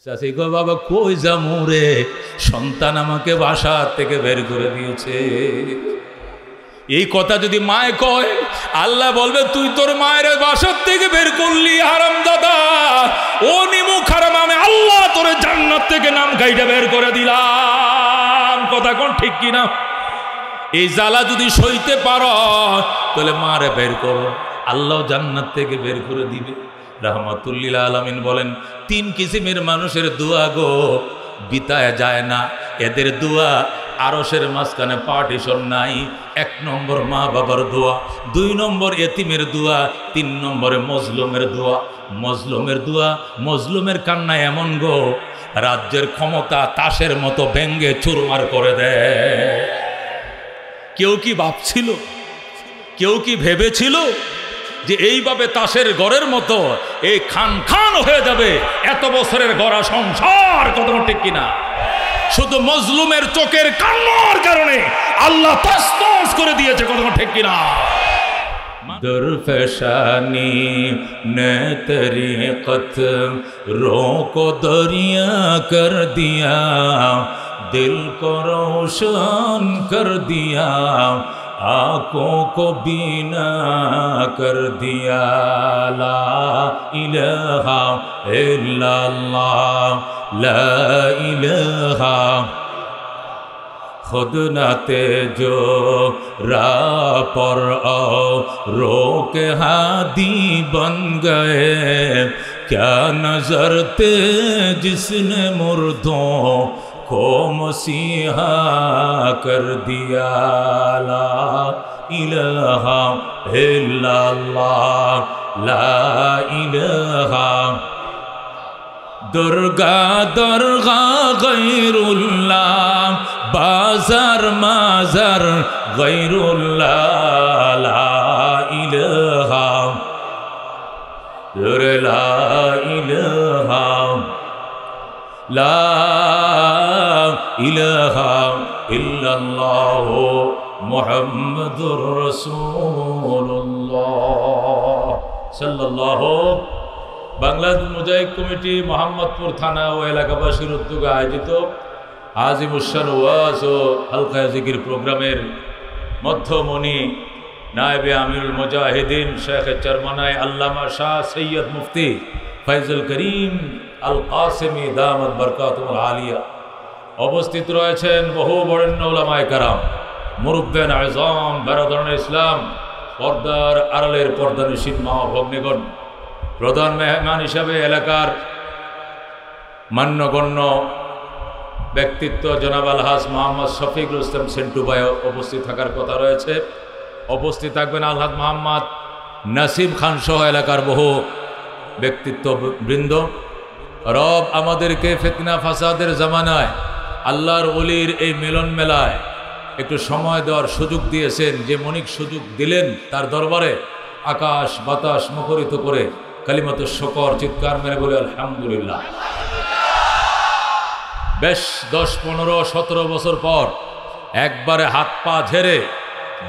চাচি কয় বাবা কই যামু রে, সন্তান আমাকে বাসা থেকে বের করে দিয়েছে। এই কথা যদি মায় কয়, আল্লাহ বলবে তুই তোর মায়ের বাসার থেকে বের করলি হারামজাদা, ও নিমুখ হারাম, আমি আল্লাহ তোর জান্নাত থেকে নাম গাইটা বের করে দিলাম। কথা কোন ঠিক কিনা? এই জ্বালা যদি সইতে পারো তাহলে মারে বের করো, আল্লাহ জান্নাত থেকে বের করে দিবে। রাহমাতুল্লিল আলামিন বলেন, তিন কিসিমের মানুষের দোয়া গো বিতায় যায় না, এদের দোয়া আরশের মাঝখানে পার্টিশন নাই। 1 নম্বর মা বাবার দোয়া, 2 নম্বর এতিমের দোয়া, 3 নম্বরে মজলুমের দোয়া। মজলুমের দোয়া, মজলুমের কান্না এমন গো রাজ্যের ক্ষমতা তাসের মতো ভেঙ্গে চুরমার করে দেয়। কেউ কি ভাবছিল, কেউ কি ভেবেছিল যে এইভাবে তাসের ঘরের মতো এই খান খান হয়ে যাবে এত বছরের গড়া সংসার? কত ঠিক কিনা? শুধু মজলুমের চোখের কান্নার কারণে আল্লাহ তাস তাস করে দিয়েছে। কত ঠিক কিনা? দরফশানি নে তরিকত রোকো দরিয়া কর দিয়া, दिल को रोशन कर दिया, आँखों को बीना कर दिया। ला इलाहा इल्लल्लाह, ला इलाहा खुद नाते जो राह पर आओ रोक हादी बन गए, क्या नजर थे जिसने मुर्दों को मसीहा कर दिया। ला इलाहा इल्लल्लाह, ला इलाहा दुर्गा दरगा गैरुल्लाह, बाजार माजार गैरुल्लाह। ला इलाहा ला इलाहा ला इलाहा इल्लल्लाह मुहम्मदुर রাসূলুল্লাহ সাল্লাল্লাহু। বাংলাদেশ মুজাহিদ কমিটি মোহাম্মদপুর থানা ও এলাকাবাসীর উদ্যোগে আয়োজিত আজিমুশান ওয়াজ ও হালকা জিকির প্রোগ্রামের মধ্যমণি নায়েবে আমিরুল মুজাহিদিন শেখ চরমনায় আল্লামা শাহ সৈয়দ মুফতি ফয়জুল করিম আল কাসেমি দামাত বরকাতুল আলিয়া। উপস্থিত রয়েছেন বহু বরেণ্য উলামায়ে কেরাম, মুরব্বিয়ান আযম, বারাদারান ইসলাম, পর্দার আড়ালের পর্দানশীন মা ভগ্নীগণ। প্রধান মেহমান হিসাবে এলাকার মান্যগণ্য ব্যক্তিত্ব জনাব আলহাজ মোহাম্মদ শফিকুল ইসলাম সেন্টু ভাই উপস্থিত থাকার কথা রয়েছে। উপস্থিত থাকবেন আলহাজ মোহাম্মদ নাসিব খান সহ এলাকার বহু ব্যক্তিত্ব বৃন্দ। রব আমাদেরকে ফিতনা ফাসাদের জামানায় আল্লাহর ওলির এই মিলন মেলায় একটু সময় দেওয়ার সুযোগ দিয়েছেন। যে মনিক সুযোগ দিলেন তার দরবারে আকাশ বাতাস মুখরিত করে কালিমাতুশ শুকর চিৎকার মেরে বলে আলহামদুলিল্লাহ। বেশ 10, 15, 17 বছর পর একবারে হাত পা ঝেড়ে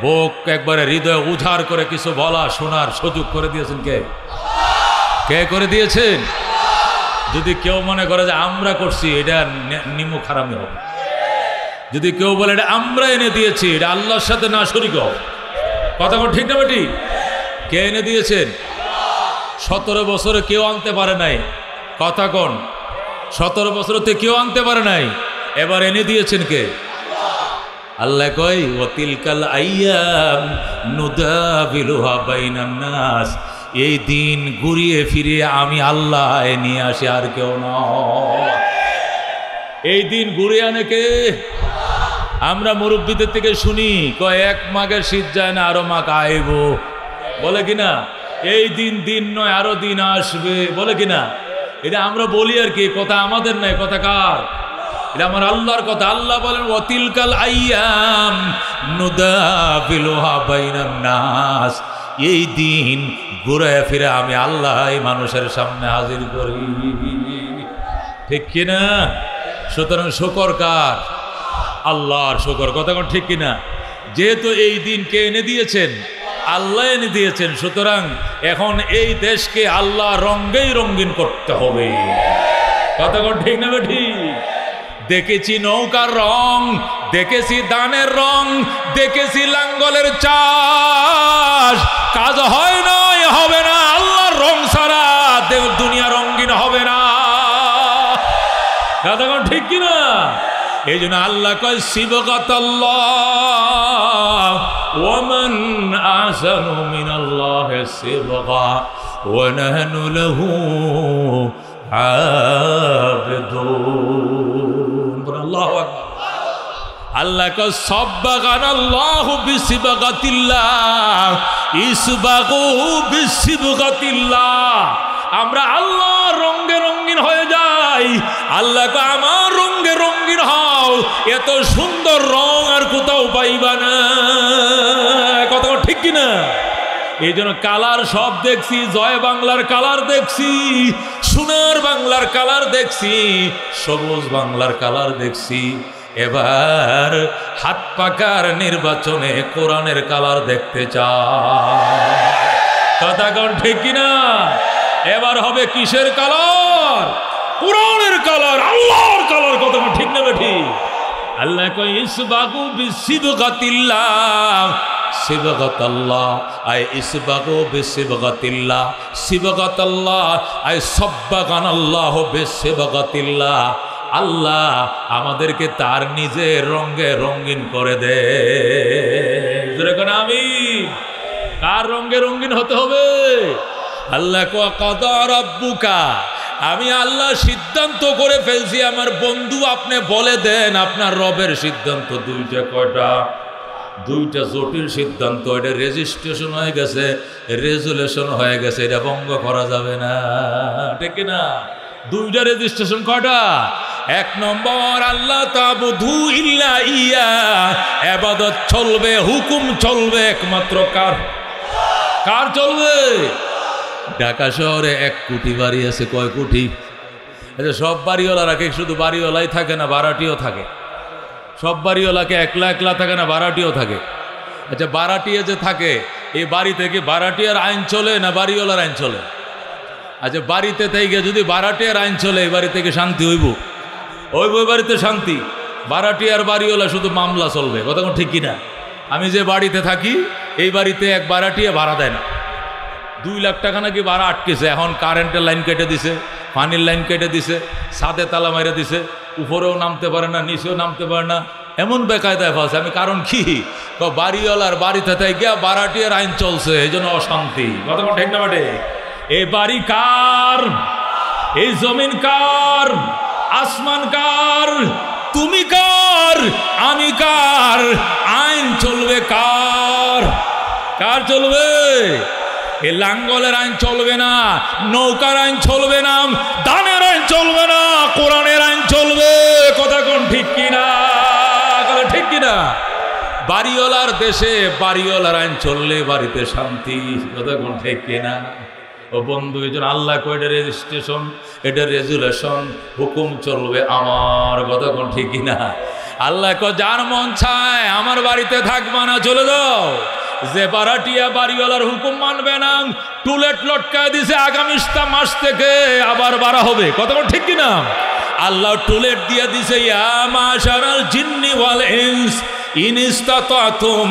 বুক একবারে হৃদয় উজাড় করে কিছু বলা শোনার সুযোগ করে দিয়েছেন কে? কে করে দিয়েছেন? যদি কেউ মনে করে যে আমরা করছি, এটা নিমুখ হারামি হবে। যদি কেউ বলে এটা আমরা এনে দিয়েছি, এটা আল্লাহর সাথে না শরীক হবে। কথা কোন ঠিক না বেটি? কে এনে দিয়েছেন? 17 বছরে কেউ আনতে পারে নাই। কথা কোন? 17 বছরতে কেউ আনতে পারে নাই, এবার এনে দিয়েছেন কে? আল্লাহ কয় ওয়াতিলকাল আইয়াম নুদাবিলুহা বাইনান নাস, এই দিন ঘুরিয়ে ফিরিয়ে আমি আল্লাহ নিয়ে আসি, আর কেউ নয়। এই দিন ঘুরিয়ে আনে কে? আমরা মুরব্বীদের থেকে শুনি কয় এক মাঘের শীত যায় না, আরো মাঘ আইব, বলে কিনা? এই দিন দিন নয়, আরো দিন আসবে, বলে কিনা? এটা আমরা বলি আর কি, কথা আমাদের নয়, কথা কার? এটা আমার আল্লাহর কথা। আল্লাহ বলেন ওয়াতিলকাল আইয়াম নুদাবিলুহা বাইনান নাস, এই দিন ঘুরে ফিরে আমি আল্লাহ এই মানুষের সামনে হাজির করি, ঠিক কিনা? সুতরাং শুকর কার? আল্লাহর শুকর। কথা কোন ঠিক কিনা? যেহেতু এই দিন কে এনে দিয়েছেন? আল্লাহ এনে দিয়েছেন। সুতরাং এখন এই দেশকে আল্লাহ রঙ্গেই রঙ্গিন করতে হবে। কতক্ষণ ঠিক না ঠিক? দেখেছি নৌকার রং, দেখেছি ধানের রং, দেখেছি লাঙ্গলের চাষ, কাজ হয় নয়, হবে না আল্লাহর রং ছাড়া দুনিয়া রঙিন হবে না। কতক্ষণ ঠিক কিনা? এই জন্য আল্লাহ কয় সিবগাতাল্লাহ ওয়া মান আহসানু মিনাল্লাহি সিবগা ওয়া নাহনু লাহু আবিদুন। আল্লাহু আকবার। আল্লাহ কয় সাব্বাগানাল্লাহু বিসিবগাতিল্লাহ ইসবাগু বিসিবগাতিল্লাহ। আমরা আল্লাহর রঙে রঙিন হয়ে যাই। আল্লাহ কয় আমার রঙে রঙিন হও, এত সুন্দর রং আর কোথাও পাইবা না। কত ঠিক কিনা? এই জন্য কালার সব দেখছি, জয় বাংলার কালার দেখছি, সোনার বাংলার কালার দেখছি, সবুজ বাংলার কালার দেখছি। এবার হাত পাকার নির্বাচনে কোরআনের কালার দেখতে চাই। কথা কোন ঠিক কিনা? এবার হবে কিসের কালার? কোরআনের কালার, আল্লাহর কালার। কত ঠিক না ঠিক? আল্লাহ কয় ইসবাগু বিসিবগাতিল্লাহ সিবগাতাল্লাহ আই ইসবাগু বিসিবগাতিল্লাহ সিবগাতাল্লাহ আই সাব্বাগানাল্লাহু বিসিবগাতিল্লাহ। আল্লাহ আমাদেরকে তার নিজের রঙে রঙিন করে দে। যেরকম আমি কার রঙে রঙিন হতে হবে? আল্লাহ কাদা রাব্বুকা, আমি আল্লাহ সিদ্ধান্ত করে ফেলছি। আমার বন্ধু আপনি বলে দেন আপনার রবের সিদ্ধান্ত দুইটা। কয়টা? দুইটা জটিল সিদ্ধান্ত। এটা রেজিস্ট্রেশন হয়ে গেছে, রেজুলেশন হয়ে গেছে, এটা ভঙ্গ করা যাবে না, ঠিক না? দুইটা রেজিস্ট্রেশন। কয়টা? এক নম্বর আল্লাহ তাবুদু ইল্লা ইয়া, ইবাদত চলবে, হুকুম চলবে একমাত্র কার? কার চলবে? ঢাকা শহরে 1 কোটি বাড়ি আছে। কয় কোটি? আচ্ছা, সব বাড়িওয়ালারা কি শুধু বাড়িওয়ালাই থাকে না ভাড়াটিও থাকে? সব বাড়িওয়ালাকে একলা একলা থাকে না ভাড়াটিও থাকে? আচ্ছা, ভাড়াটিয়া যে থাকে এই বাড়ি থেকে ভাড়াটিয়ার আইন চলে না বাড়িওয়ালার আইন চলে? আচ্ছা, বাড়িতে থেকে যদি ভাড়াটিয়ার আইন চলে এই বাড়ি থেকে শান্তি হইব? ওই বাড়িতে শান্তি। ভাড়াটিয়ার বাড়িওয়ালা শুধু মামলা চলবে। কতক্ষণ ঠিক কিনা? আমি যে বাড়িতে থাকি এই বাড়িতে এক ভাড়াটিয়া ভাড়া দেয় না। 2 লাখ টাকা নাকি ভাড়া আটকেছে। এখন কারেন্টের লাইন কেটে দিছে, পানির লাইন কেটে দিছে, ছাদে তালা মেরে দিছে, উপরেও নামতে পারে না, নিচেও নামতে পারে না, এমন বেকায়দায় ফাঁসে। আমি কারণ কি? বাড়িওয়ালার বাড়িতে গিয়া ভাড়াটিয়ার আইন চলছে, এই জন্য অশান্তি। কতক্ষণ ঠিক না বাটে? এই বাড়ি কার? এই জমিন কার? আসমান কার? তুমি কার? আমি কার? আইন চলবে কার? কার চলবে? এ লাঙ্গলের আইন চলবে না, নৌকার আইন চলবে না, ধানের আইন চলবে না, কোরআনের আইন চলবে। কথা কোন ঠিক কিনা? ঠিক কিনা? বাড়িওয়ালার দেশে বাড়িওয়ালার আইন চললে বাড়িতে শান্তি। কথা কোন ঠিক কিনা? ও বন্ধু, এই জন্য আল্লাহ কয় এটা রেজিস্ট্রেশন, এটা রেজুলেশন, হুকুম চলবে আমার। কথা কোন ঠিক কিনা? আল্লাহ কয় যার মন চায় আমার বাড়িতে থাকবা না, চলে যাও। যে ভাড়াটিয়া বাড়িওয়ালার হুকুম মানবে না, টুলেট লটকায় দিছে, আগামী মাস থেকে আবার বাড়া হবে। কতক্ষণ ঠিক কিনা? আল্লাহ টুলেট দিয়ে দিছে, ইয়া মাশারাল জিন্নি ওয়াল ইনস ইন ইসতাতাতুম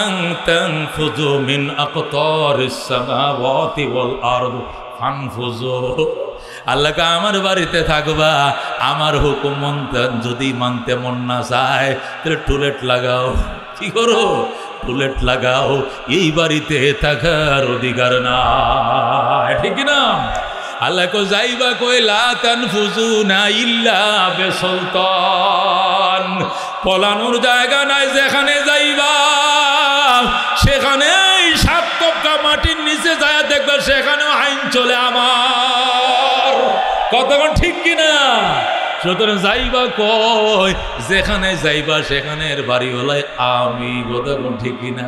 আন তানফুযু মিন আকতারিস সামাওয়াতি ওয়াল আরদ ফানফুযু। আল্লাহকে আমার বাড়িতে থাকবা, আমার হুকুম যদি মানতে মন না চায় তাহলে টুলেট লাগাও। কি করো? টুলেট লাগাও। এই বাড়িতে থাকার অধিকার না, ঠিক না? আল্লাহ কো যাইবা কই লা তানফুজুনা ইল্লা বিসুলতান। পলানোর জায়গা নাই, যেখানে যাইবা সেখানে 7 তবকা মাটির নিচে যায় দেখবা সেখানেও আইন চলে আমার। কতক্ষণ ঠিক কিনা? সুতরাং যাইবা কই? যেখানে যাইবা সেখানের বাড়িওয়ালায় আমি। কতক্ষণ ঠিক কিনা?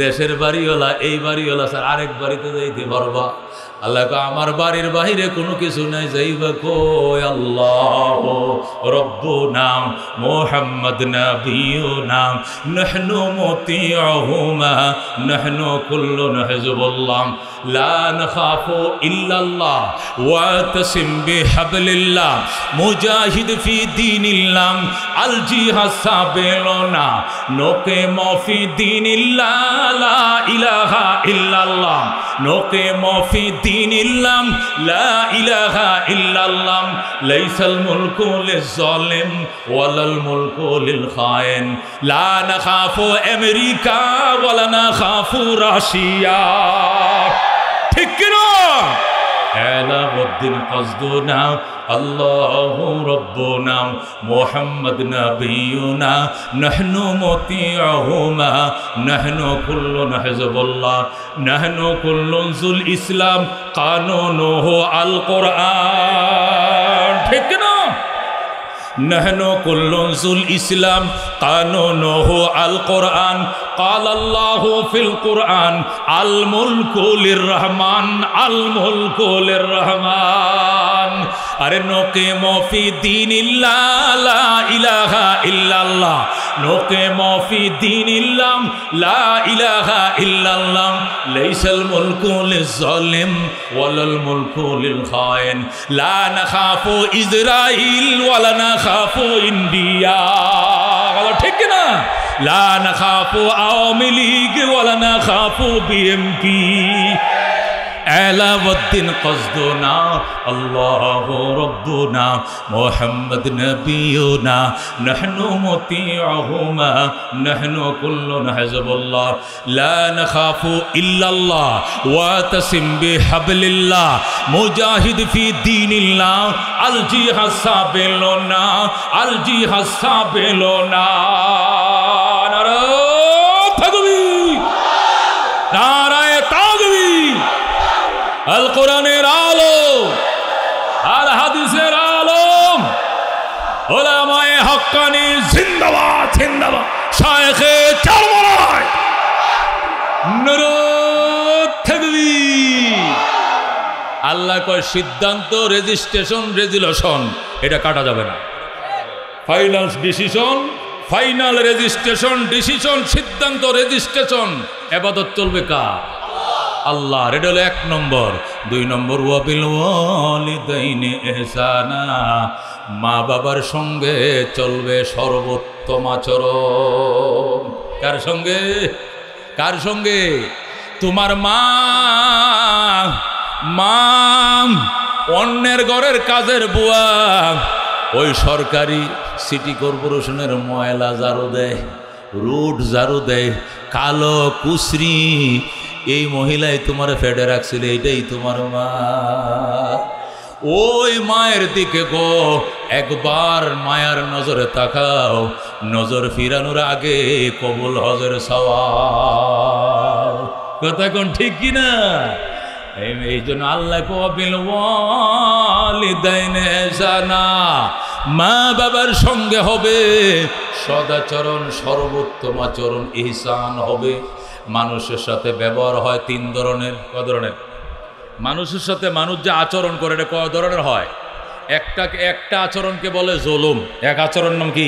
দেশের বাড়িওয়ালা এই বাড়িওয়ালা স্যার আরেক বাড়িতে যাইতে পারবা, আল্লাহ আমার বাড়ির বাহিরে কোনো কিছু নাই, যাইবা কই আল্লাহ রব্বুনা মুহাম্মদ নবিয়ুনা নাহনু মুতিউহুমা নাহনু কুল্লুন হিজবুল্লাহ লা নাখাফু ইল্লাল্লাহ ওয়াতাসিম বিহাবলিল্লাহ মুজাহিদ ফি দীনিল্লাহ আল জিহাদ সাবিলুনা নোকে মফি দীনিল্লাহ লা ইলাহা ইল্লাল্লাহ নোকে মফি দীনিল্লাহ লা ইলাহা ইল্লাল্লাহ লাইসাল মুলকু লিজ-জালিম ওয়ালাল মুলকু লিল খায়েন লা নাখাফু আমেরিকা ওয়ালা নাখাফু রাশিয়া। ঠিক কিনা? আলাউদ্দিন কসদুনা আল্লাহু রব্বুনা মুহাম্মদ নবিয়ুনা নাহনু মুতিউহুমা নাহনু কুল্লুন হিজবুল্লাহ নাহনু কুল্লুন জুল ইসলাম কানুনুহু আল কোরআন। ঠিক না? নাহনু কুল্লুন জুল ইসলাম কানুনুহু আল কোরআন قال الله في القرآن الملك للرحمن الملك للرحمن আরে নোকিমু ফি দীনিল্লাহ লা ইলাহা ইল্লাল্লাহ নোকিমু ফি দীনিল্লাহ লা ইলাহা ইল্লাল্লাহ লাইসাল মুলকু লিজ-জালিম ওয়ালাল মুলকু লিল খায়েন লা নাখাফু ইসরাইল ওয়ালা নাখাফু ইন্ডিয়া। ঠিক না? লা নাখাফু আওয়ামী লীগ ওয়ালা নাখাফু বিএমপি। আলাউদ্দিন কসদুনা আল্লাহু রব্বুনা মুহাম্মদ নবিয়ুনা নাহনু মুতিউহুমা নাহনু কুল্লুন হিজবুল্লাহ লা নাখাফু ইল্লাল্লাহ ওয়াতাসিম বিহাবলিল্লাহ মুজাহিদ ফি দীনিল্লাহ আল জিহাদ সাবিলুনা আল জিহাদ সাবিলুনা। নারায়ে তাকবীর। আল কোরআনের আলো আল হাদিসের আলম উলামায়ে হক্কানি জিন্দাবাদ জিন্দাবাদ শায়েখে চারমারায় নারায়ে তাকবীর। আল্লাহ কয় সিদ্ধান্ত রেজিস্ট্রেশন রেজুলেশন এটা কাটা যাবে না। Final decision final registration decision সিদ্ধান্ত রেজিস্ট্রেশন ইবাদত চলবে কার? আল্লাহ। এটা হলো 1 নম্বর। 2 নম্বর ওয়াবিল ওয়ালিদাইনি ইহসানা মা বাবার সঙ্গে চলবে সর্বোত্তম আচরণ। কার সঙ্গে? কার সঙ্গে? তোমার মা মা অন্যের ঘরের কাজের বুয়া ওই সরকারি সিটি কর্পোরেশনের ময়লা ঝাড়ু দেয়, রোড ঝাড়ু দেয়, কালো কুসরি এই মহিলাই তোমার ফেডে রাখছিল, এইটাই তোমার মা। ওই মায়ের দিকে গো একবার মায়ার নজরে তাকাও, নজর ফিরানোর আগে কবুল হজের সওয়াব। কথা কোন ঠিক কিনা? এই জন্য আল্লাহ কবিল ওয়ালিদাইনি ইহসানা মা বাবার সঙ্গে হবে সদাচরণ সর্বোত্তম আচরণ ইহসান হবে। মানুষের সাথে ব্যবহার হয় 3 ধরনের। কয় ধরনের? মানুষের সাথে মানুষ যে আচরণ করে এটা কয় ধরনের হয়? একটা আচরণকে বলে জুলুম, এক আচরণ নাম কি?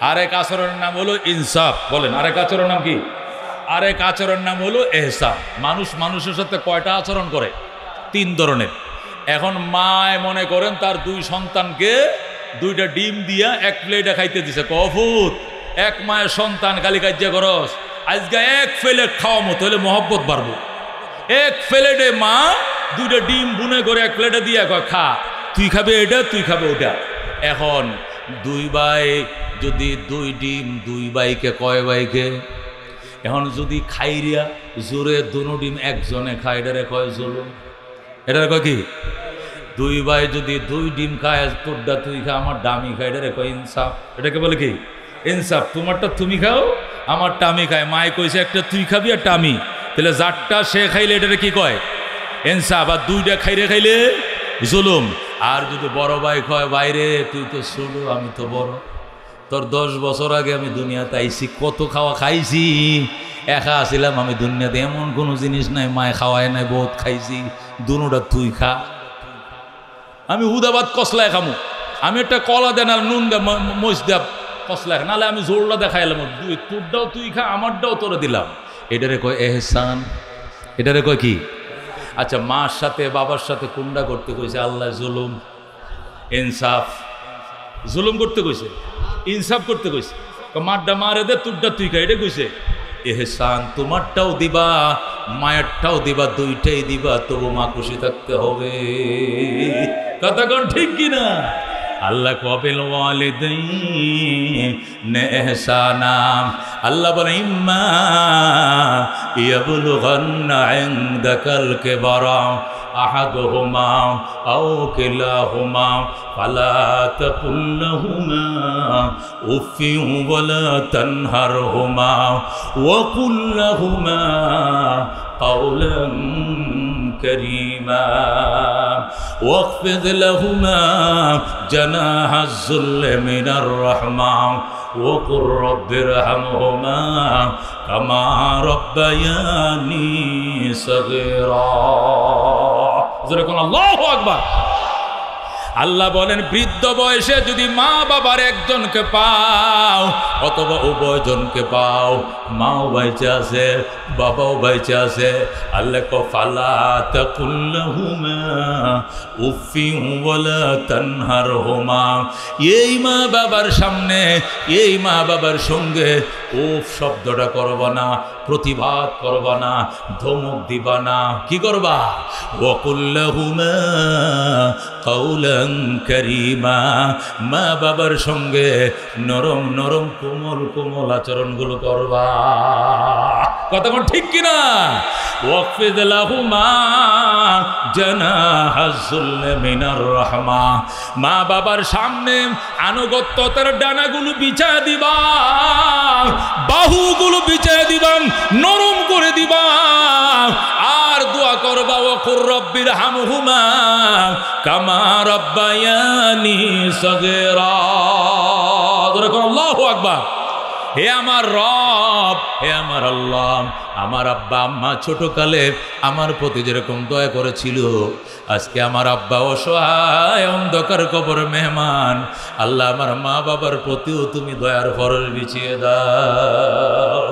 আরেক আচরণের নাম হলো ইনসাফ। বলেন আরেক আচরণ নাম কি? আরেক আচরণ নাম হলো এহসান। মানুষ মানুষের সাথে কয়টা আচরণ করে? 3 ধরনের। এখন মায় মনে করেন তার 2 সন্তানকে 2টা ডিম দিয়া 1 প্লেটে খাইতে দিছে। কফুত এক মায়ের সন্তান খালি কাজ্যা করস, আজকে 1 প্লেট খাওয়া মতো হলে মহব্বত বাড়বো। 1 প্লেটে মা 2টা ডিম বুনে করে 1 প্লেটে দিয়া কয় খা, তুই খাবে এটা তুই খাবে ওটা। এখন 2 ভাই যদি 2 ডিম 2 ভাইকে কয় ভাইকে? এখন যদি খাইরিয়া জোরে 2 ডিম একজনে খায় এটারে কয় জুলুম। এটারে কয় কি? 2 ভাই যদি 2 ডিম খায় তোরটা তুই খা আমার ডামি খায় এটারে কয় ইনসাফ। এটাকে বলে কি? ইনসাফ। তোমারটা তুমি খাও আমারটা আমি খাই। মায় কইছে একটা তুই খাবি একটা আমি, তাহলে যারটা সে খাইলে এটারে কি কয়? ইনসাফ। আর 2টা খাইলে জুলুম। আর যদি বড় ভাই কয় বাইরে তুই তো ছোট আমি তো বড়, তোর 10 বছর আগে আমি দুনিয়াতে আইছি, কত খাওয়া খাইছি, একা আসিলাম আমি দুনিয়াতে, এমন কোনো জিনিস নাই মায় খাওয়ায় নাই, বহুত খাইছি, দুনোটা তুই খা। আমি হুদাবাদ কসলায় খামু, আমি একটা কলা দেন আর নুন দে মরিচ দেব কসলায়, নাহলে আমি জোরটা দেখা এলাম তোরটাও তুই খা আমারটাও তোরে দিলাম। এটারে কয় এহসান, এটারে কয় কি? আচ্ছা, মার সাথে বাবার সাথে কোনটা করতে কইছে আল্লাহ? জুলুম, ইনসাফ। জুলুম করতে কইছে, ইনসাফ করতে কইছে। মারটা মারে দে, তোরটা তুই খা, এটা কইছে এহসান। তোমারটাও দিবা, মায়েরটাও দিবা, দুইটাই দিবা, তবু মা খুশি থাকতে হবে। কথা কোন ঠিক কিনা? আল্লাহ কবিল ওয়ালিদাইনি ইহসানা। আল্লাহ বলে ইম্মা ইয়াবলুগান্না ইনদাকাল কিবারা আহাদুহুমা আও কিলাহুমা ফালা তাকুল লাহুমা উফিন ওয়ালা তানহারহুমা ওয়া কুল লাহুমা قولا كريما واخفض لهما جناح الذل من الرحمة وقل رب ارحمهما كما ربياني صغيرا। আল্লাহু আকবার। আল্লাহ বলেন বৃদ্ধ বয়সে যদি মা বাবার একজনকে পাও অথবা উভয়জনকে পাও, মাও বাইচে আছে বাবাও বাইচে আছে, আল্লাহ কো ফালা তাকুল লাহুমা উফিন ওয়ালা তানহারহুমা। এই মা বাবার সামনে, এই মা বাবার সঙ্গে উফ শব্দটা করবা না, প্রতিবাদ করবা না, ধমক দিবা না। কি করবা? ওয়া কুল লাহুমা কাওলান কারীমা। মা বাবার সঙ্গে নরম নরম কোমল কোমল আচরণগুলো করবা। কথা কোন ঠিক কিনা? ওয়াকফিদ লাহুমা জানাহাজ যুল্লি মিনার রাহমা। মা বাবার সামনে আনুগত্যতার ডানাগুলো বিছায় দিবা, বাহুগুলো বিছায় দিবা, নরম করে দিবা, আর দোয়া করবা ওয়াকুর রব্বির হামহুমা কামা রাব্বায়ানি সগীরা। আল্লাহু আকবার। হে আমার রব, হে আমার আল্লাহ, আমার আব্বা আম্মা ছোটকালে আমার প্রতি যেরকম দয়া করেছিল, আজকে আমার আব্বা অসহায় অন্ধকার কবর মেহমান। আল্লাহ আমার মা বাবার প্রতিও তুমি দয়ার ফরজ বিছিয়ে দাও।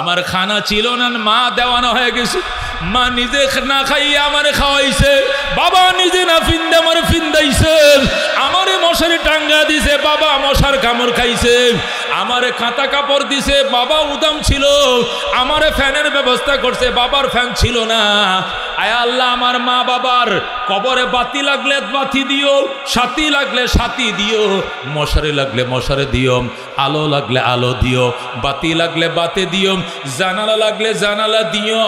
আমার খানা ছিল না, মা দেওয়ানো হয়ে গেছে। মা নিজে না খাইয়ে আমারে খাওয়াইছে, বাবা নিজে না ফিন্দে আমারে ফিন্দাইছে, আমারে মশারি টাঙ্গা দিছে, বাবা মশার কামড় খাইছে, আমারে কাঁথা কাপড় দিছে, বাবা উদাম ছিল, আমারে ফ্যানের ব্যবস্থা করছে, বাবার ফ্যান ছিল না। আয় আল্লাহ, আমার মা বাবার কবরে বাতি লাগলে বাতি দিও, সাথী লাগলে সাথী দিও, মশারি লাগলে মশারি দিও, আলো লাগলে আলো দিও, বাতি লাগলে বাতি দিও, জানালা লাগলে জানালা দিও,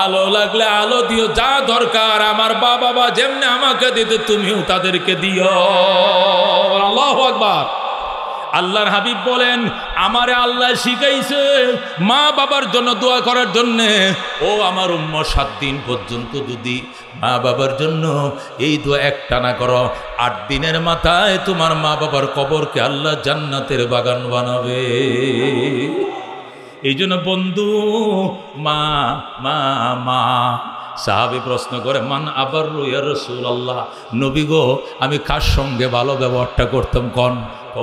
আলো লাগলে আলো দিও, যা দরকার আমার বাবা যেমনি আমাকে দিতে তুমিও তাদেরকে দিও। আল্লাহু আকবার। আল্লাহর হাবিব বলেন আমারে আল্লাহ শিখাইছে মা বাবার জন্য দোয়া করার জন্যে। ও আমার উম্মত, 7 দিন পর্যন্ত যদি মা বাবার জন্য এই দোয়া একটানা করো, 8 দিনের মাথায় তোমার মা বাবার কবরকে আল্লাহ জান্নাতের বাগান বানাবে। এই জন্য বন্ধু, মা মা মা। সাহাবী প্রশ্ন করে মান আবারু ইয়া রাসূলুল্লাহ, নবী গো আমি কার সঙ্গে ভালো ব্যবহারটা করতাম কোন?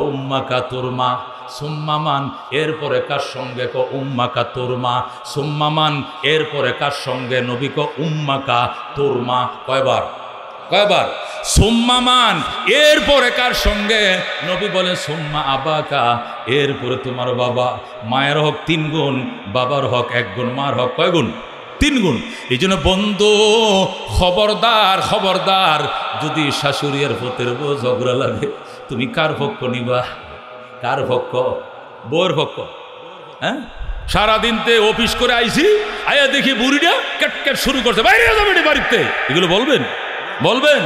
উম্মাকা তোর মা, সুম্মামান, এরপরে কার সঙ্গে? ক উম্মাকা তোর মা, সুম্মামান, এরপরে কার সঙ্গে? নবী ক উম্মাকা তোর মা। কয়বার? কয়বার? সুম্মামান, এরপরে কার সঙ্গে? নবী বলে সুম্মা আবাকা, এরপরে তোমার বাবা। মায়ের হক 3 গুণ, বাবার হক 1 গুণ, মার হক কয় গুণ? 3 গুণ। এই জন্য বন্ধু খবরদার, খবরদার, যদি শাশুড়ি আর পুতের বউ ঝগড়া লাগে, তুমি কার পক্ষ নিবা? কার পক্ষ? বউর পক্ষ। হ্যাঁ, সারাদিন তে অফিস করে আইছি, আয়া দেখি বুড়িটা ক্যাট ক্যাট শুরু করছে, বাইরে যাবে বাড়িতে। এগুলো বলবেন? বলবেন?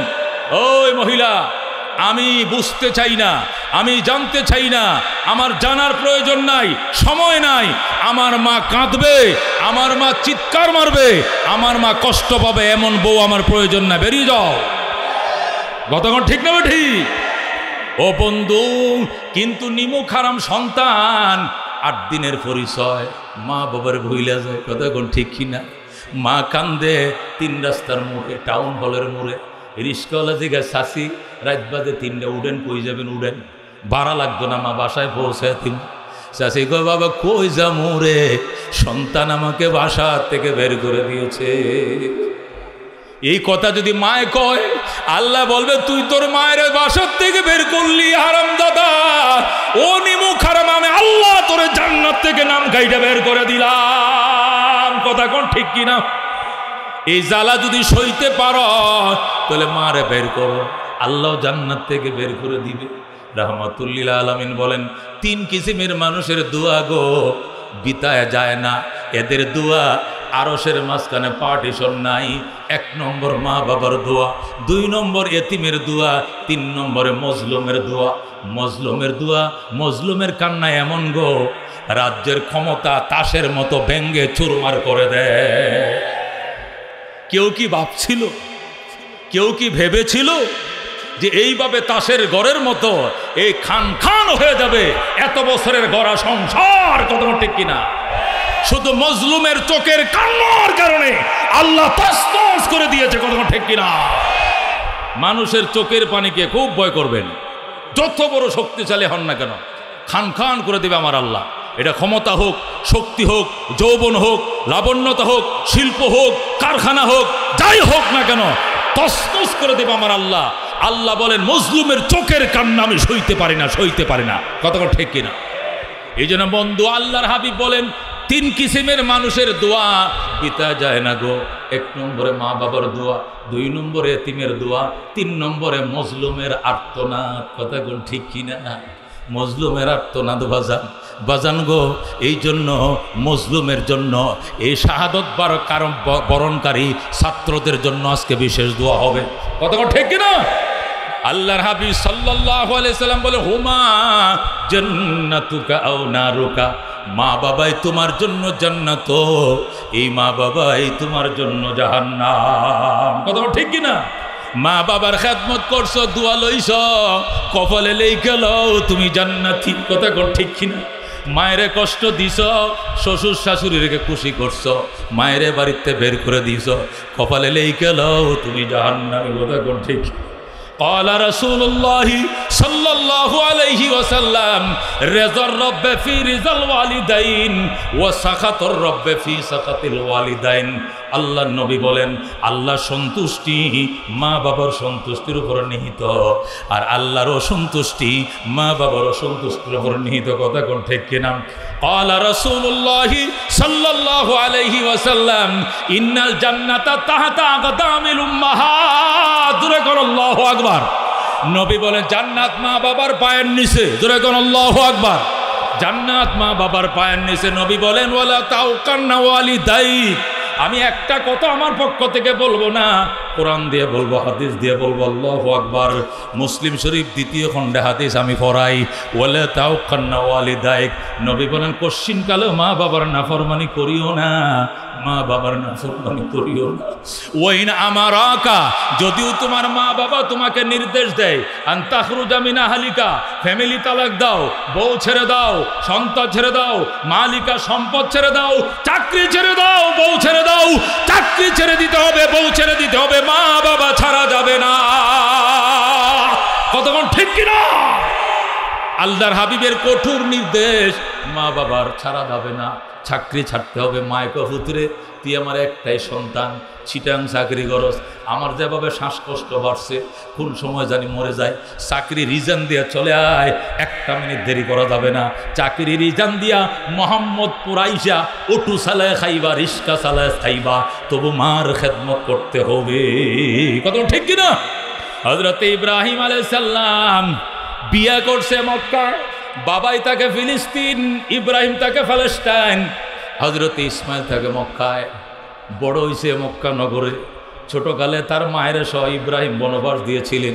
ওই মহিলা, আমি বুঝতে চাই না, আমি জানতে চাই না, আমার জানার প্রয়োজন নাই, সময় নাই। আমার মা কাঁদবে, আমার মা চিৎকার মারবে, আমার মা কষ্ট পাবে, এমন বউ আমার প্রয়োজন না। বেরিয়ে যাও। কতক্ষণ ঠিক না ঠিক? ও বন্ধু, কিন্তু নিমুখ হারাম সন্তান 8 দিনের পরিচয়, মা বাবার ভুইলা যায়। কতক্ষণ ঠিক কিনা? মা কান্দে 3 রাস্তার মোড়ে, টাউন হলের মোড়ে। রিস্কাওয়ালা জিজ্ঞাসা, শাসি রাত বাজে 3টে, উঠেন, কই যাবেন? উঠেন, ভাড়া লাগতো না, মা বাসায় পৌঁছায় দিন। শাসি কয়, বাবা কই যামু রে, সন্তান আমাকে বাসা থেকে বের করে দিয়েছে। এই কথা যদি মায় কয়, আল্লাহ বলবে তুই তোর মায়ের বাসার থেকে বের করলি হারামজাদা, ও নিমুখ হারাম, আমি আল্লাহ তোরে জান্নাত থেকে নাম গাইটা বের করে দিলাম। কথা কোন ঠিক কিনা? এই জ্বালা যদি সইতে পারো তাহলে মারে বের করো, আল্লাহ জান্নাত থেকে বের করে দিবে। রাহমাতুল্লিল আলামিন বলেন 3 কিসিমের মানুষের দোয়া গো বিতায় যায় না, এদের দোয়া আরশের মাঝখানে পার্টিশন নাই। 1 নম্বর মা বাবার দোয়া, 2 নম্বর এতিমের দোয়া, 3 নম্বরে মজলুমের দোয়া। মজলুমের দোয়া, মজলুমের কান্না এমন গো রাজ্যের ক্ষমতা তাসের মতো ভেঙ্গে চুরমার করে দেয়। কেউ কি ভাবছিল, কেউ কি ভেবেছিল যে এইভাবে তাসের ঘরের মতো এই খান খান হয়ে যাবে এত বছরের গড়া সংসার? কত ঠিক কিনা? শুধু মজলুমের চোখের কান্নার কারণে আল্লাহ তছনছ করে দিয়েছে। কত ঠিক কিনা? মানুষের চোখের পানিকে খুব ভয় করবেন, যত বড় শক্তিশালী হন না কেন, খান খান করে দেবে আমার আল্লাহ। এটা ক্ষমতা হোক, শক্তি হোক, যৌবন হোক, লাবণ্যতা হোক, শিল্প হোক, কারখানা হোক, যাই হোক না কেন, তছনছ করে দেবে আমার আল্লাহ। আল্লাহ বলেন মজলুমের চোখের কান্না আমি সইতে পারি না, সইতে পারি না। কতক্ষণ ঠিক কিনা? এই জন্য বন্ধু, আল্লাহর হাবিব বলেন 3 কিসিমের মানুষের দোয়া পিতা যায় না গো। 1 নম্বরে মা বাবার দোয়া, 2 নম্বরে এতিমের দোয়া, 3 নম্বরে মজলুমের আর্তনাদ। কতক্ষণ ঠিক কিনা? মজলুমের আর্তনাদ বাজান, বাজান গো। এই জন্য মজলুমের জন্য, এই শাহাদত বরণকারী ছাত্রদের জন্য আজকে বিশেষ দোয়া হবে। কতক্ষণ ঠিক কিনা? আল্লাহর হাবিব সাল্লাল্লাহু আলাইহি সাল্লাম বলে হুমা জান্নাতুকা আও নারুকা, মা বাবাই তোমার জন্য জান্নাত, এই মা বাবাই তোমার জন্য জাহান্নাম। কথা ঠিক কিনা? মা বাবার খেদমত করছো, দোয়া লইছ, কপালে লেখা লও তুমি জান্নাতি। কথা ঠিক কিনা? মায়েরে কষ্ট দিছ, শ্বশুর শাশুড়িকে খুশি করছো, মায়েরে বাড়িতে বের করে দিছ, কপালে লেখা লও তুমি জাহান্নামী। কথা ঠিক। قال رسول الله صلى الله عليه وسلم رضا الرب في رضا الوالدين وسخط الرب في سخط الوالدين। আল্লাহ নবী বলেন আল্লাহ সন্তুষ্টি মা বাবার সন্তুষ্টির উপর নিহিত, আর আল্লাহর অসন্তুষ্টি মা বাবার অসন্তুষ্টির উপর নিহিত। কথা কোন ঠিক কিনা? قال رسول الله صلى الله عليه وسلم ان الجنه تحت اقدام الامهات। জোরে কোন আল্লাহু আকবার। নবী বলেন জান্নাত মা বাবার পায়ের নিচে। জোরে কোন আল্লাহু আকবার। জান্নাত মা বাবার পায়ের নিচে। নবী বলেন ওয়ালা তাওকান্না ওয়ালিদাইক। আমি একটা কথা আমার পক্ষ থেকে বলবো না, কোরআন দিয়ে বলবো, হাদিস দিয়ে বলবো। আল্লাহু আকবার। মুসলিম শরীফ 2য় খণ্ডে হাদিস আমি পড়াই। ওয়ালা তাওকান্না ওয়ালিদাইক। নবী বলেন কোশ্চিনকালে মা বাবার নাফরমানি করিও না, মা বাবার নাফরমানি করিও না। ওয়াইন আমারাকা, যদিও তোমার মা বাবা তোমাকে নির্দেশ দেয় আনতাখরুজা মিন আহলিকা, ফ্যামিলি তালাক দাও, বউ ছেড়ে দাও, সন্তান ছেড়ে দাও, মালিকা সম্পদ ছেড়ে দাও, চাকরি ছেড়ে দাও, বউ ছেড়ে দাও, চাকরি ছেড়ে দিতে হবে, বউ ছেড়ে দিতে হবে, মা বাবা ছাড়া যাবে না। কতক্ষণ ঠিক কিনা? আল্লাহর হাবিবের কঠোর নির্দেশ, মা বাবার ছাড়া যাবে না, চাকরি ছাড়তে হবে। মায়কে হুতুরে তুই আমার একটাই সন্তান, চিটাং চাকরি করস, আমার যেভাবে শ্বাসকষ্ট বাড়ছে, কোন সময় জানি মরে যায়, চাকরি রিজান দিয়া চলে আয়, 1 মিনিট দেরি করা যাবে না। চাকরি রিজান দিয়া মোহাম্মদপুর আইসা অটো চালায় খাইবা, রিক্সা চালায় খাইবা, তবু মার খেদমত করতে হবে। কত ঠিক কিনা? হযরত ইব্রাহিম আলাইহিস সালাম বিয়ে করছে মক্কায়, বাবাই তাকে ফিলিস্তিন, ইব্রাহিম তাকে প্যালেস্টাইন। হযরত ইসমাইল থাকে মক্কায়, বড় হয়েছে মক্কা নগরে। ছোটকালে তার মায়ের সহ ইব্রাহিম বনবাস দিয়েছিলেন।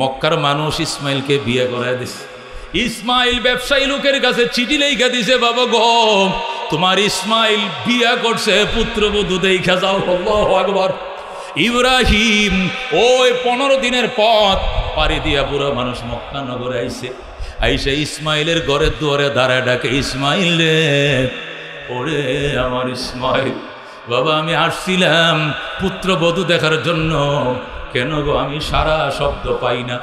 মক্কার মানুষ ইসমাইলকে বিয়ে করায় দিছে। ইসমাইল ব্যবসায়ী লোকের কাছে চিঠি লেখা দিছে, বাবা গো তোমার ইসমাইল বিয়ে করছে, পুত্রবধূ দেখা যাও। আল্লাহু আকবার। ইব্রাহিম ওই 15 দিনের পথ পাড়ি দিয়া বুড়া মানুষ মক্কা নগরে আইছে। আইসা ইসমাইলের ঘরের দুয়ারে দাঁড়ায় ডাকে, ইসমাইল রে, ওরে আমার ইসমাইল, বাবা আমি আসছিলাম পুত্রবধূ দেখার জন্য, কেন গো আমি সারা শব্দ পাই না।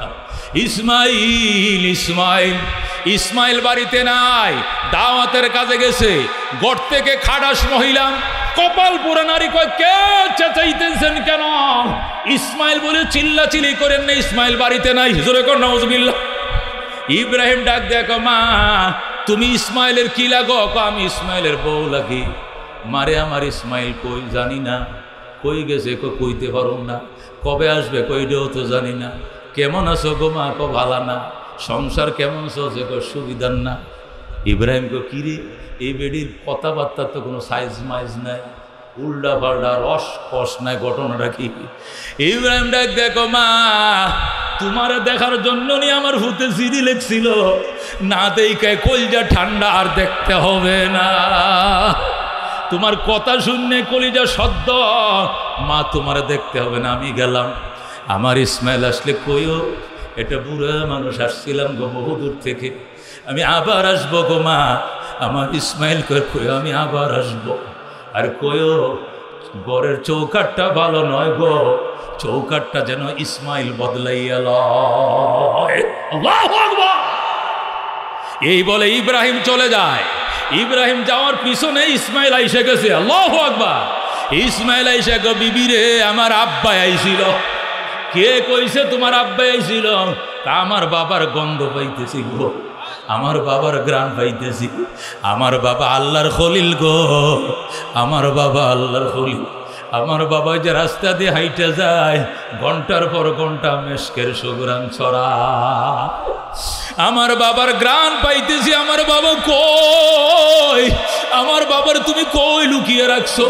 ইসমাইল ইসমাইল ইসমাইল বাড়িতে নাই, দাওয়াতের কাজে গেছে। গড় থেকে খাটাস মহিলা, কপাল পোড়া নারী কয়, কে চেঁচাইতেছেন কেন? ইসমাইল বলে চিল্লাচিল্লি করেন না, ইসমাইল বাড়িতে নাই। জোরে কর নাউজুবিল্লাহ। ইব্রাহিম ডাক দেখো, মা তুমি ইসমাইলের কি লাগো? আমি ইসমাইলের বউ লাগি। মারে আমার ইসমাইল কই জানি না, কই গেছে কইতে পারো না, কবে আসবে কইটাও তো জানি না। কেমন আছো গো মা? ভালো না। সংসার কেমন চলছে? সুবিধার না। ইব্রাহিম কিরে, এই বেডির কথাবার্তার তো কোনো সাইজ মাইজ নাই, উল্টা পাল্টা রস কষ নাই, ঘটনাটা কি? ইব্রাহিম ডাক দেখো, মা তোমার দেখার জন্য নিয়ে আমার ভূতে চিঠি লেখছিল, না দেখে কলিজা ঠান্ডা আর দেখতে হবে না। তোমার কথা শুনলে কলিজা সদ্য, মা তোমার দেখতে হবে না, আমি গেলাম। আমার ইসমাইল আসলে কইও, এটা বুড়া মানুষ আসছিলাম গো বহুদূর থেকে, আমি আবার আসবো গো মা। আমার ইসমাইল কইও আমি আবার আসবো। আর কইও ঘরের চৌকাটটা ভালো নয় গো, চৌকাটটা যেন ইসমাইল বদলাইয়া লয়। আল্লাহু আকবার। এই বলে ইব্রাহিম চলে যায়। ইব্রাহিম যাওয়ার পিছনে ইসমাইল আইসে গেছে। আল্লাহু আকবার। ইসমাইল আইসে গো, বিবি রে আমার আব্বা আইছিল। কে কইছে তোমার আব্বা আইছিল? আমার বাবার গন্ধ পাইতেছি গো, আমার বাবার গ্রাম পাইতেছি। আমার বাবা আল্লাহর খলিল গো, আমার বাবা আল্লাহর খলিল। আমার বাবা যে রাস্তা দিয়ে হাইটে যায়, ঘন্টার পর ঘন্টা মেশকের সুগ্রাণ ছড়া। আমার বাবার গ্রাম পাইতেছি। আমার বাবা কই? আমার বাবার তুমি কই লুকিয়ে রাখছো?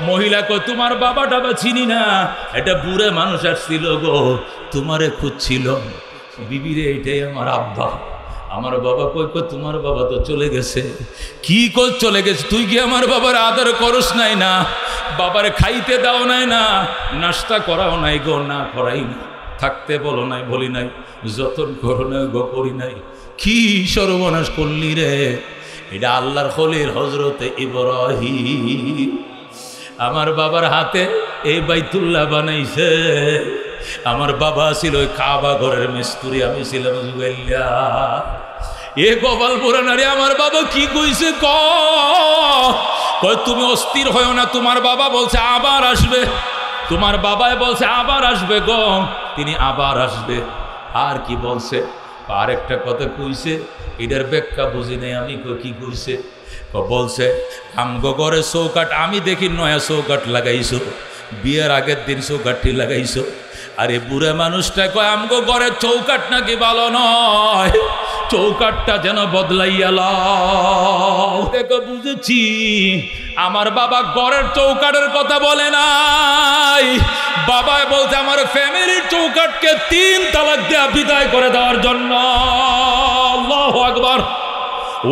মহিলা কই, তোমার বাবাটা বা চিনি না, এটা বুড়ে মানুষ আসছিল গো, তোমারে খুঁজছিল। বিবিরে এটাই আমার আব্বা। আমার বাবা কই, তোমার বাবা তো চলে গেছে। কি কর চলে গেছে? তুই কি আমার বাবার আদর করস নাই? না বাবারে খাইতে দাও নাই, না নাস্তা করাও নাই গো, না করাই না, থাকতে বলো নাই, বলি নাই, যতন করো নাই গো, করি নাই। কি সর্বনাশ করলি রে? এটা আল্লাহর খলিল হযরতে ইব্রাহিম আমার বাবার হাতে এই বাইতুল্লাহ বানাইছে। আমার বাবা ছিল ওই কাবা ঘরের মিস্ত্রি, আমি ছিলাম জুগাইয়া। এ কপাল পোড়া নারী। আমার বাবা কি কইছে কয়, তুমি অস্থির হও না, তোমার বাবা বলছে আবার আসবে। তোমার বাবাই বলছে আবার আসবে গো, তিনি আবার আসবে। আর কি বলছে? আর একটা কথা কইছে, এটার ব্যাখ্যা বুঝি নাই আমি। কি কইছে? বলছে আমগো ঘরে চৌকাট আমি দেখি নয়া চৌকাট লাগাইছো, বিয়ের আগের দিন চৌকাটটি লাগাইছো। আরে বুড়ে মানুষটা কয়, আমগো ঘরে চৌকাট নাকি ভালো নয়, চৌকাটটা যেন বদলাইয়া লও। দেখো বুঝেছি, আমার বাবা ঘরের চৌকাটের কথা বলে নাই। বাবা বলতে আমার ফ্যামিলির চৌকাটকে 3 তালাক দেয়া বিদায় করে দেওয়ার জন্য। আল্লাহু আকবার।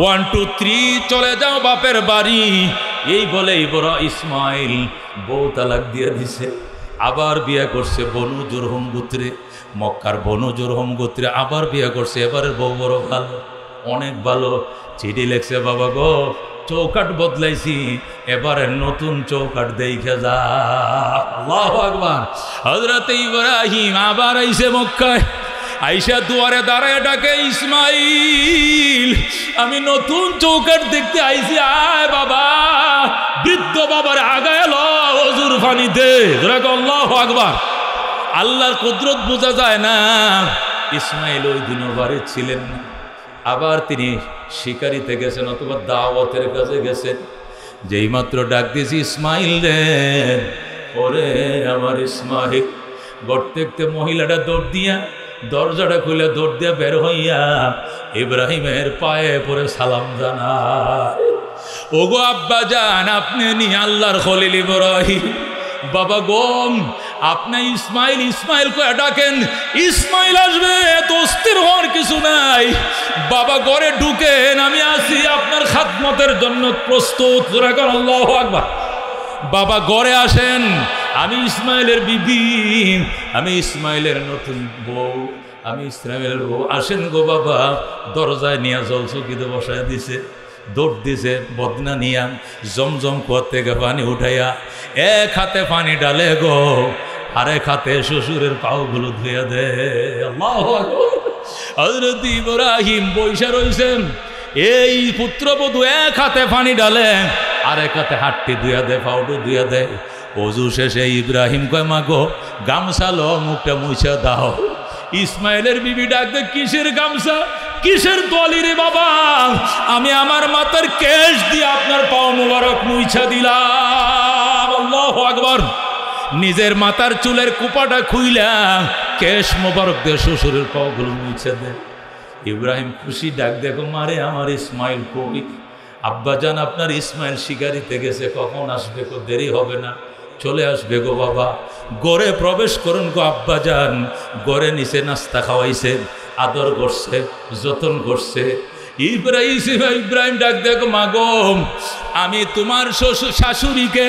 1 2 3 চলে যাও বাপের বাড়ি। এই বলে বড় ইসমাইল বউ তালাক দিয়ে দিছে। আবার বিয়ে করছে বনু জুরহুম গোত্রে, মক্কার বনু জুরহুম গোত্রে আবার বিয়ে করছে। এবারের বউ বড় ভালো, অনেক ভালো। চিঠি লেখছে, বাবা গো চৌকাট বদলাইছি, এবারে নতুন চৌকাট দেখে যা। আল্লাহু আকবার। হযরত ইব্রাহিম আবার আইছে মক্কায়। আইসা দুয়ারে দাঁড়ায় ডাকে, ইসমাইল আমি নতুন চৌকাট দেখতে আইছি, আয় বাবা। বৃদ্ধ বাবার আগায় এলো ওজুর পানিতে। আল্লাহু আকবার। আল্লাহর কুদরত বোঝা যায় না। ইসমাইল ওই দিনও বাড়ি ছিলেন না। আবার তিনি শিকারিতে গেছেন অথবা দাওয়াতের কাছে গেছেন। যেই মাত্র ডাক দিয়েছি, ইসমাইল রে, ওরে আমার ইসমাইল। ঘর থেকে মহিলাটা দৌড় দিয়া, দরজাটা খুলে দৌড় দিয়া বের হইয়া ইব্রাহিমের পায়ে পড়ে সালাম জানায়। ওগো আব্বা জান, আপনি নি আল্লাহর খলিল ইব্রাহিম। বাবা গোম, আপনি ইসমাইল ইসমাইল করে ডাকেন, ইসমাইল আসবে, এত অস্থির হওয়ার কিছু নাই। বাবা ঘরে ঢুকেন, আমি আসি আপনার খাদমতের জন্য প্রস্তুত। আল্লাহু আকবার। বাবা ঘরে আসেন, আমি ইসমাইলের বিবি, আমি ইসমাইলের নতুন বউ, আমি ইসমাইলের বউ। আসেন গো বাবা। দরজায় নিয়ে জল চকিতে বসায় দিছে। দৌড় দিছে বদনা নিয়াম জমজম কুয়া থেকে পানি উঠাইয়া এক হাতে পানি ডালে গো, আরেক হাতে শ্বশুরের পাওগুলো ধুয়ে দে। আল্লাহু আকবার। হযরত ইব্রাহিম বৈশা রইছেন, এই পুত্রবধূ এক হাতে পানি ডালে, আরেক হাতে হাতটি ধুয়া দে, পাউডু ধুয়া দে। অজু শেষে ইব্রাহিম কয় মা গো গামছা লো, মুখটা মুছা দাও। ইসমাইলের বিবি ডাক দে, কিসের গামছা, কিসের তোয়ালি রে বাবা? আমি আমার মাথার কেশ দিয়ে আপনার পাও মুবারক মুছা দিলাম। আল্লাহু আকবার। নিজের মাথার চুলের কুপাটা খুইলা কেশ মোবারক দিয়ে শ্বশুরের পাওগুলো মুছে দে। ইব্রাহিম খুশি ডাক দেখো মারে আমার ইসমাইল কই? আব্বা জান আপনার ইসমাইল শিকারিতে গেছে, কখন আসবে গো? দেরি হবে না, চলে আসবে গো বাবা। গড়ে প্রবেশ করুন গো আব্বা যান। গড়ে নিচে নাস্তা খাওয়াইছে, আদর করছে, যতন করছে। ইব্রাহিম ডাক দেখো মা গো, আমি তোমার শাশুড়িকে,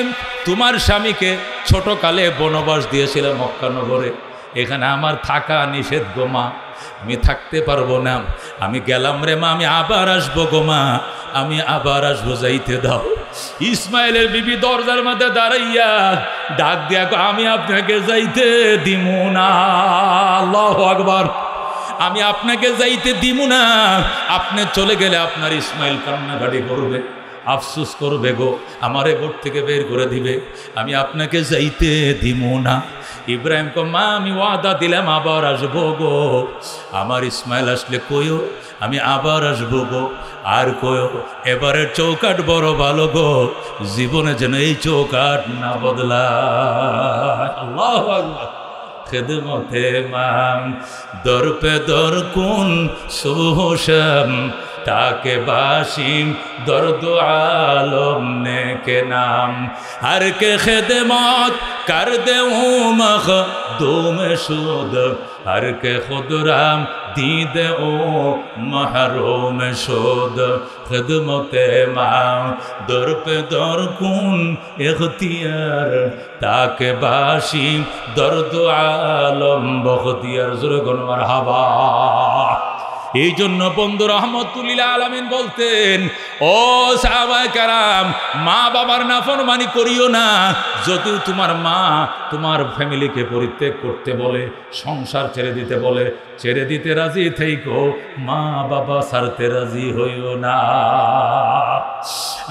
তোমার স্বামীকে ছোটকালে বনবাস দিয়েছিলাম মক্কা নগরে, এখানে আমার থাকা নিষেধ গো মা, আমি থাকতে পারবো না, আমি গেলাম রে মা, আমি আবার আসবো গো মা, আমি আবার আসবো, যাইতে দাও। ইসমাইলের বিবি দরজার মধ্যে দাঁড়াইয়া ডাক দিয়া আমি আপনাকে যাইতে দিমু না। আল্লাহু আকবার। আমি আপনাকে যাইতে দিমু না, আপনি চলে গেলে আপনার ইসমাইল কান্নাকাটি করবে, আফসোস করবে গো, আমারে ঘর থেকে বের করে দিবে, আমি আপনাকে যাইতে দিমু না। ইব্রাহিম কো মা আমি ওয়াদা দিলাম আবার আসবো গো, আমার ইসমাইল আসলে কইও আমি আবার আসবো গো। আর কইও এবারের চৌকাট বড় ভালো গো, জীবনে যেন এই চৌকাট না বদলায়। আল্লাহু আকবার। খেদমতে মাম দর পে দর কুন সুবহ তাকে বাসিম দর্দ আলম নে কে নাম হর কে খেদমত কর দে মখ দুম শুদ হর কে খুদরাম दीदे ओ महरूम शोद खिदमते मां दर पे दर कुन इख्तियार ताके बाशी दर्द आलम बख्तियार जुरे गुन मरहबा। এই জন্য বন্ধু রহমতুল্লিল আলামিন বলতেন, ও সাহাবায়ে কেরাম, মা বাবার নাফরমানি করিও না। যদিও তোমার মা তোমার ফ্যামিলিকে পরিত্যাগ করতে বলে, সংসার ছেড়ে দিতে বলে, ছেড়ে দিতে রাজি থেইকো, মা বাবা ছাড়তে রাজি হইও না।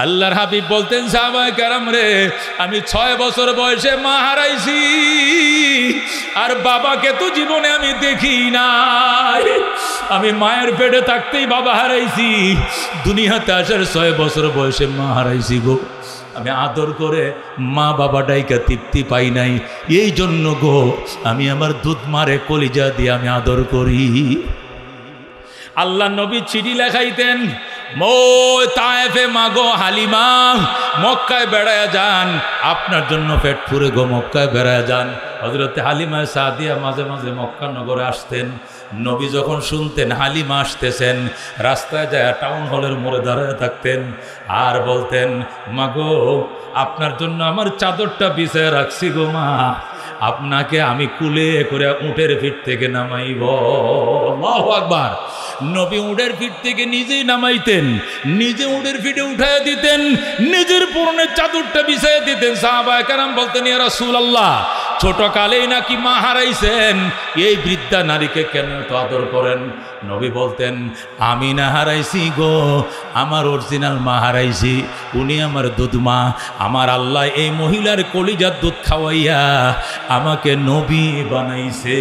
আল্লাহর হাবিব বলতেন, সাহাবায়ে কেরাম রে, আমি 6 বছর বয়সে মা হারাইছি, আর বাবাকে তো জীবনে আমি দেখি নাই। আমি মায়ের পেটে থাকতেই বাবা হারাইছি, দুনিয়াতে আসার 6 বছর বয়সে মা হারাইছি গো। আমি আদর করে মা বাবা ডাইকা তৃপ্তি পাই নাই, এই জন্য গো আমি আমার দুধ মারে কলিজা দিয়ে আমি আদর করি। আল্লাহ নবী চিঠি লেখাইতেন, তায়েফে মাগো হালিমা, মক্কায় বেড়ায়া যান, আপনার জন্য পেট পুরে গো, মক্কায় বেড়ায়া যান। হযরতে হালিমা সাদিয়া মাঝে মাঝে মক্কা নগরে আসতেন। নবী যখন শুনতেন হালিমা আসতেছেন, রাস্তায় যায় টাউন হলের মোড়ে দাঁড়ায় থাকতেন আর বলতেন, মাগো আপনার জন্য আমার চাদরটা বিছায় রাখছি গো মা, আপনাকে আমি কুলে করে উটের পিঠ থেকে নামাইব। আল্লাহু আকবার। নবী উটের পিঠ থেকে নিজেই নামাইতেন, নিজে উটের পিঠে উঠাইয়া দিতেন, নিজের পরনের চাদরটা বিছাইয়া দিতেন। সাহাবায়ে কেরাম বলতেন, ইয়া রাসূলুল্লাহ, ছোটকালেই নাকি মা হারাইছেন, এই বৃদ্ধা নারীকে কেন এত আদর করেন? নবী বলতেন, আমি না হারাইছি গো, আমার অরিজিনাল মা হারাইছি, উনি আমার দুধ মা। আমার আল্লাহ এই মহিলার কলিজার দুধ খাওয়াইয়া আমাকে নবী বানাইছে।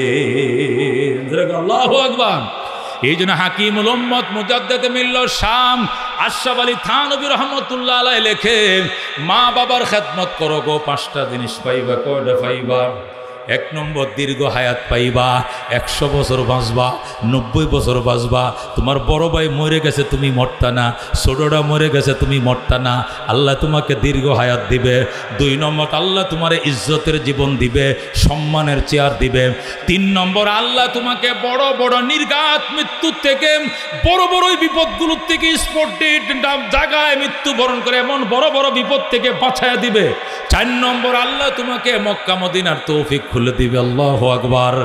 আল্লাহু আকবার। এই জন্য হাকিমুল উম্মত মুজাদ্দিদ মিল্লাত শাম আশরাফ আলী থানভী রহমতুল্লাহ আলাইহি লেখে, মা বাবার খেদমত করো গো, 5টা জিনিস পাইবা। কয়টা পাইবা? 1 নম্বর দীর্ঘ হায়াত পাইবা, 100 বছর বাঁচবা, 90 বছর বাঁচবা। তোমার বড় ভাই মরে গেছে, তুমি মরতা না, ছোটটা মরে গেছে, তুমি মরতা না, আল্লাহ তোমাকে দীর্ঘ হায়াত দিবে। 2 নম্বর আল্লাহ তোমার ইজ্জতের জীবন দিবে, সম্মানের চেয়ার দিবে। 3 নম্বর আল্লাহ তোমাকে বড় বড় নির্ঘাত মৃত্যুর থেকে, বড় বড় বিপদগুলোর থেকে, স্পট ডেট জায়গায় মৃত্যুবরণ করে এমন বড় বড় বিপদ থেকে বাঁচায়া দিবে। 4 নম্বর আল্লাহ তোমাকে মক্কা মদিনার তৌফিক খুলে দিবে। আল্লাহু আকবার।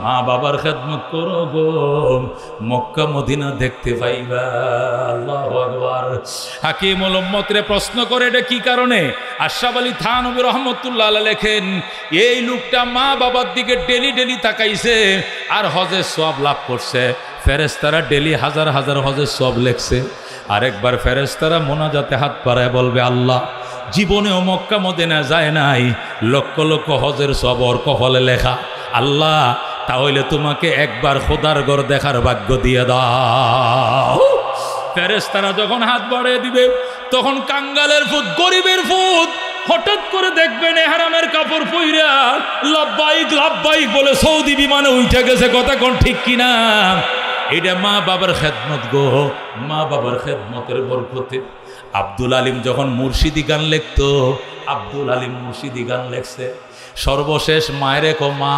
মা বাবার খেদমত করো গো, মক্কা মদিনা দেখতে পাইবা। আল্লাহু আকবার। হাকিমুল উম্মতরে প্রশ্ন করে এটা কি কারণে? আশরাফ আলী থানভী রহমতুল্লাহ আলাইহি লেখেন, এই লোকটা মা বাবার দিকে ডেলি ডেলি তাকাইছে আর হজের সওয়াব লাভ করছে। ফেরেশতারা ডেলি হাজার হাজার হজের সওয়াব লেখছে। আরেকবার ফেরেশতারা মোনাজাতে হাত বাড়ায় বলবে, আল্লাহ জীবনেও মক্কা মদিনা যায় নাই, লক্ষ লক্ষ হজের সওয়াব ওর কপালে লেখা। আল্লাহ তাহলে তোমাকে একবার খোদার ঘর দেখার ভাগ্য দিয়ে দাও। ফেরেশতারা যখন হাত বাড়িয়ে দিবে তখন কাঙ্গালের ফুট, গরিবের ফুট হঠাৎ করে দেখবেন এহরামের কাপড় পইরা লাব্বাইক লাব্বাইক বলে সৌদি বিমানে উঠে গেছে। কথা কোন ঠিক কিনা? এটা মা বাবার খেদমত গো, মা বাবার খেদমতের বরকতে। আব্দুল আলিম যখন মুর্শিদি গান লিখত, আব্দুল আলিম মুর্শিদি গান লেখছে। সর্বশেষ মায়েরে কো মা,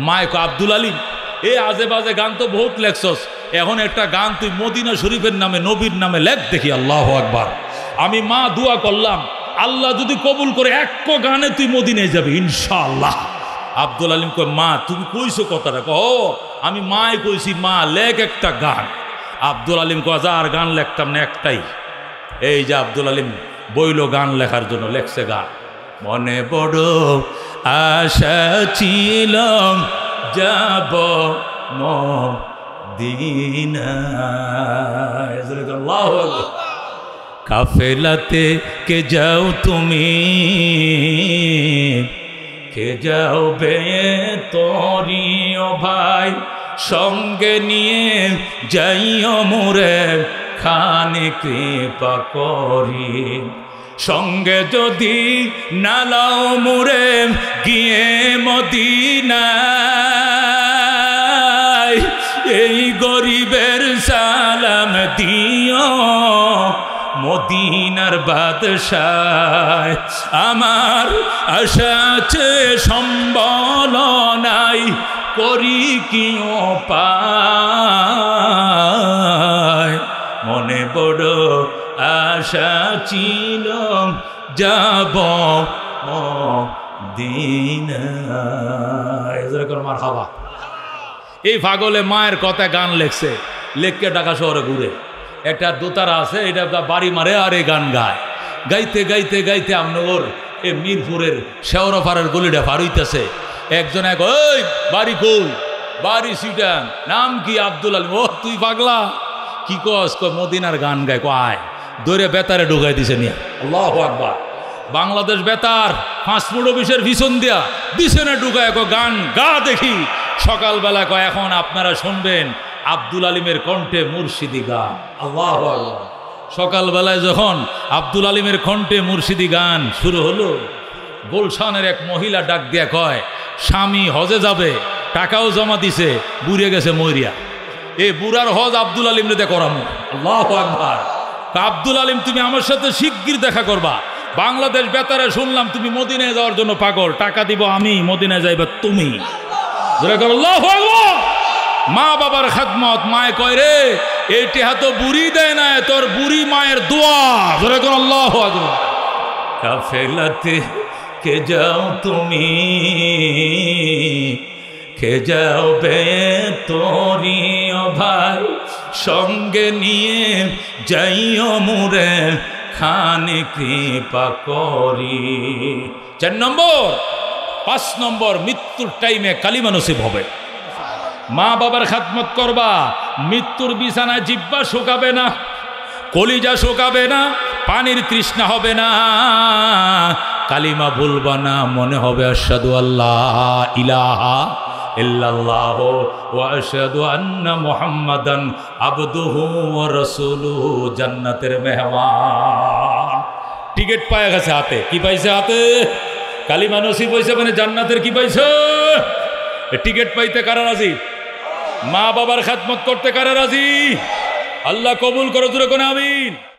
মায় কো আব্দুল আলিম এ আজে বাজে গান তো বহুত লেখছস, এখন একটা গান তুই মদিনা শরীফের নামে নবীর নামে লেখ দেখি। আল্লাহু আকবার। আমি মা দোয়া করলাম, আল্লাহ যদি কবুল করে এক গানে তুই মদিনায় যাবি ইনশাআল্লাহ। আব্দুল আলিম কয় মা তুমি কইছো কথাটা? কো আমি মায় কইছি মা লেখ একটা গান। আব্দুল আলিম কয় যা আর গান লেখতাম না একটাই। এই যে আব্দুল আলিম বইল গান লেখার জন্য, লেখছে গান। মনে বড় আশা ছিল যাব মদিনায়। আল্লাহু আকবার। কাফেলাতে কে যাও তুমি, কে যাও বে তোরি ও ভাই, সঙ্গে নিয়ে যাইও মোরে খানি কৃপা করি। সঙ্গে যদি নালাও মোরে গিয়ে মদিনায়, এই গরিবের সালাম দিও মদিনার বাদশাহ। আমার আশা আছে সম্বল নাই, করি কি উপায়। মনে বড় আশা ছিল যাব মদিনায়। মারহাবা। এই পাগলে মায়ের কথা গান লেখছে, লেখকে ঢাকা শহরে ঘুরে। একটা দোতারা আছে, এটা বাড়ি মারে আর এই গান গায়। গাইতে গাইতে গাইতে আমনগর এ মিরপুরের শেওরাপাড়ার গলিটা পার হইতেছে। একজন এক, ওই বাড়ি কই? বাড়ি সিটাং। নাম কি? আব্দুল আলিম। ও তুই পাগলা, কি কস? কয় মদিনার গান গায়। কয় দৌড়ে বেতারে ঢুকাই দিছে নিয়া। আল্লাহু আকবার। বাংলাদেশ বেতার 5 ফুট অফিসের পিছন দিয়া দিছে না ঢুকায়। গান গা দেখি। সকালবেলা কয় এখন আপনারা শুনবেন আব্দুল আলিমের কণ্ঠে মুর্শিদি গান। আল্লাহু আকবার। সকালবেলায় যখন আব্দুল আলিমের কণ্ঠে মুর্শিদি গান শুরু হলো, গুলশানের এক মহিলা ডাক দিয়া কয় স্বামী হজে যাবে, টাকাও জমা দিছে, বুড়ে গেছে মরিয়া। এই বুড়ার হজ আব্দুল আলিম রে করামো। আল্লাহু আকবার। আব্দুল আলিম তুমি আমার সাথে শিগগির দেখা করবা। বাংলাদেশ বেতারে শুনলাম তুমি মদিনায় যাওয়ার জন্য পাগল, টাকা দিব আমি, মদিনায় যাইবা তুমি। আল্লাহু আকবার। মা বাবার খেদমত। মায় কয় রে এইটি হাত বুড়ি দেয় না, তোর বুড়ি মায়ের দোয়া। আল্লাহু আকবার। কাফেলাতে কে যাও তুমি, কে যাও বে তোরি ও ভাই, সঙ্গে নিয়ে যাইও মোরে খানি কৃপা করি। 4 নম্বর। 5 নম্বর, মৃত্যুর টাইমে কালিমা নসিব হবে। মা বাবার খাদমত করবা, মৃত্যুর বিছানায় জিহ্বা শুকাবে না, কলিজা শুকাবে না, পানির তৃষ্ণা হবে না, কালিমা বলবা না, মনে হবে আশহাদু আল্লাহ ইলাহা ইল্লাল্লাহ ওয়া আশহাদু আন্না মুহাম্মাদান আবদুহু ওয়া রাসূলুহু। জান্নাতের মেহমান। টিকিট পায় গেছে হাতে। কি পাইছে হাতে? কালিমা নসিব হইছে মানে জান্নাতের কি পাইছে? টিকিট পাইতে কারা রাজি? মা বাবার খেদমত করতে কারা রাজি? আল্লাহ কবুল করো। জোরে কোন আমিন।